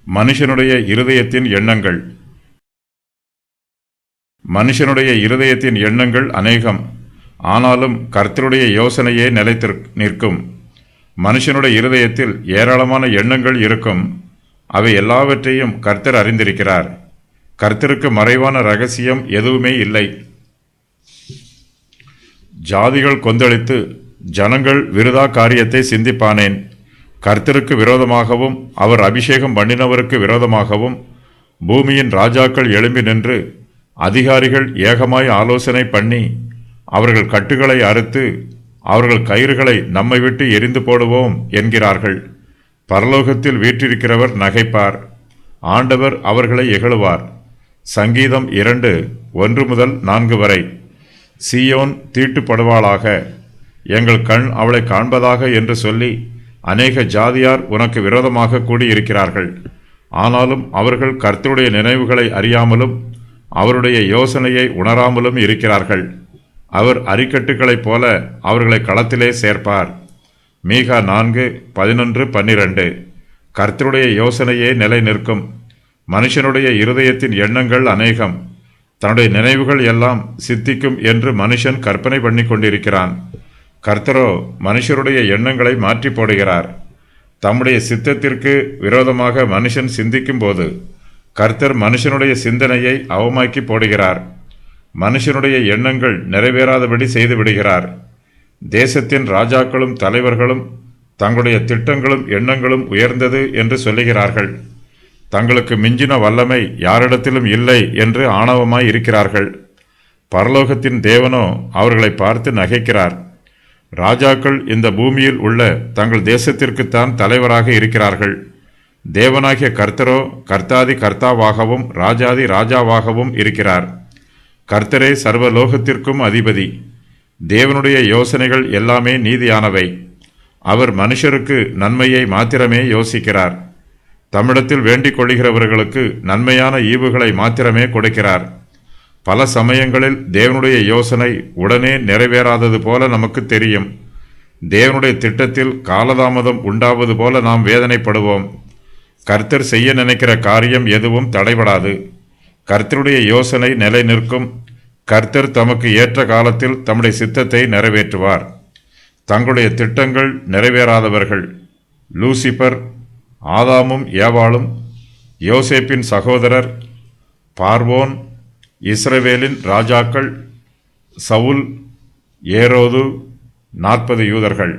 மனுஷனுடைய இருதயத்தின் எண்ணங்கள். மனுஷனுடைய இருதயத்தின் எண்ணங்கள் அநேகம், ஆனாலும் கர்த்தருடைய யோசனையே நிலைத்து நிற்கும். மனுஷனுடைய இருதயத்தில் ஏராளமான எண்ணங்கள் இருக்கும், அவை எல்லாவற்றையும் கர்த்தர் அறிந்திருக்கிறார். கர்த்தருக்கு மறைவான ரகசியம் எதுவுமே இல்லை. ஜாதிகள் கொந்தளித்து ஜனங்கள் விருதா காரியத்தை சிந்திப்பானேன். கர்த்தருக்கு விரோதமாகவும் அவர் அபிஷேகம் பண்ணினவருக்கு விரோதமாகவும் பூமியின் ராஜாக்கள் எழும்பி நின்று அதிகாரிகள் ஏகமாய் ஆலோசனை பண்ணி அவர்கள் கட்டுகளை அறுத்து அவர்கள் கயிறுகளை நம்மை விட்டு எரிந்து போடுவோம் என்கிறார்கள். பரலோகத்தில் வீற்றிருக்கிறவர் நகைப்பார், ஆண்டவர் அவர்களை இகழுவார். சங்கீதம் 2:1-4 வரை. சீயோன் தீட்டுப்படுவாளாக, எங்கள் கண் அவளை காண்பதாக என்று சொல்லி அநேக ஜாதியார் உனக்கு விரோதமாக கூடியிருக்கிறார்கள். ஆனாலும் அவர்கள் கர்த்தருடைய நினைவுகளை அறியாமலும் அவருடைய யோசனையை உணராமலும் இருக்கிறார்கள். அவர் அரிக்கட்டுகளைப் போல அவர்களை களத்திலே சேர்ப்பார். மீகா 4:11-12. கர்த்தருடைய யோசனையே நிலை நிற்கும். மனுஷனுடைய இருதயத்தின் எண்ணங்கள் அநேகம், தன்னுடைய நினைவுகள் எல்லாம் சித்திக்கும் என்று மனுஷன் கற்பனை பண்ணி கொண்டிருக்கிறான். கர்த்தரோ மனுஷருடைய எண்ணங்களை மாற்றி போடுகிறார். தம்முடைய சித்தத்திற்கு விரோதமாக மனுஷன் சிந்திக்கும் போது கர்த்தர் மனுஷனுடைய சிந்தனையை அவமாக்கி போடுகிறார். மனுஷனுடைய எண்ணங்கள் நிறைவேறாதபடி செய்து விடுகிறார். தேசத்தின் ராஜாக்களும் தலைவர்களும் தங்களுடைய திட்டங்களும் எண்ணங்களும் உயர்ந்தது என்று சொல்லுகிறார்கள். தங்களுக்கு மிஞ்சின வல்லமை யாரிடத்திலும் இல்லை என்று ஆணவமாய் இருக்கிறார்கள். பரலோகத்தின் தேவனோ அவர்களை பார்த்து நகைக்கிறார். ராஜாக்கள் இந்த பூமியில் உள்ள தங்கள் தேசத்திற்குத்தான் தலைவராக இருக்கிறார்கள். தேவனாகிய கர்த்தரோ கர்த்தாதி கர்த்தாவாகவும் ராஜாதி ராஜாவாகவும் இருக்கிறார். கர்த்தரே சர்வலோகத்திற்கும் அதிபதி. தேவனுடைய யோசனைகள் எல்லாமே நீதியானவை. அவர் மனுஷருக்கு நன்மையை மாத்திரமே யோசிக்கிறார். தம்மிடத்தில் வேண்டிக் கொள்கிறவர்களுக்கு நன்மையான ஈவுகளை மாத்திரமே கொடுக்கிறார். பல சமயங்களில் தேவனுடைய யோசனை உடனே நிறைவேறாதது போல நமக்கு தெரியும். தேவனுடைய திட்டத்தில் காலதாமதம் உண்டாவது போல நாம் வேதனைப்படுவோம். கர்த்தர் செய்ய நினைக்கிற காரியம் எதுவும் தடைபடாது. கர்த்தருடைய யோசனை நிலை நிற்கும். கர்த்தர் தமக்கு ஏற்ற காலத்தில் தம்முடைய சித்தத்தை நிறைவேற்றுவார். தங்களுடைய திட்டங்கள் நிறைவேறாதவர்கள் லூசிபர், ஆதாமும் ஏவாளும், யோசேப்பின் சகோதரர், பார்வோன், இஸ்ரவேலின் ராஜாக்கள், சவுல், ஏரோது, 40 யூதர்கள்.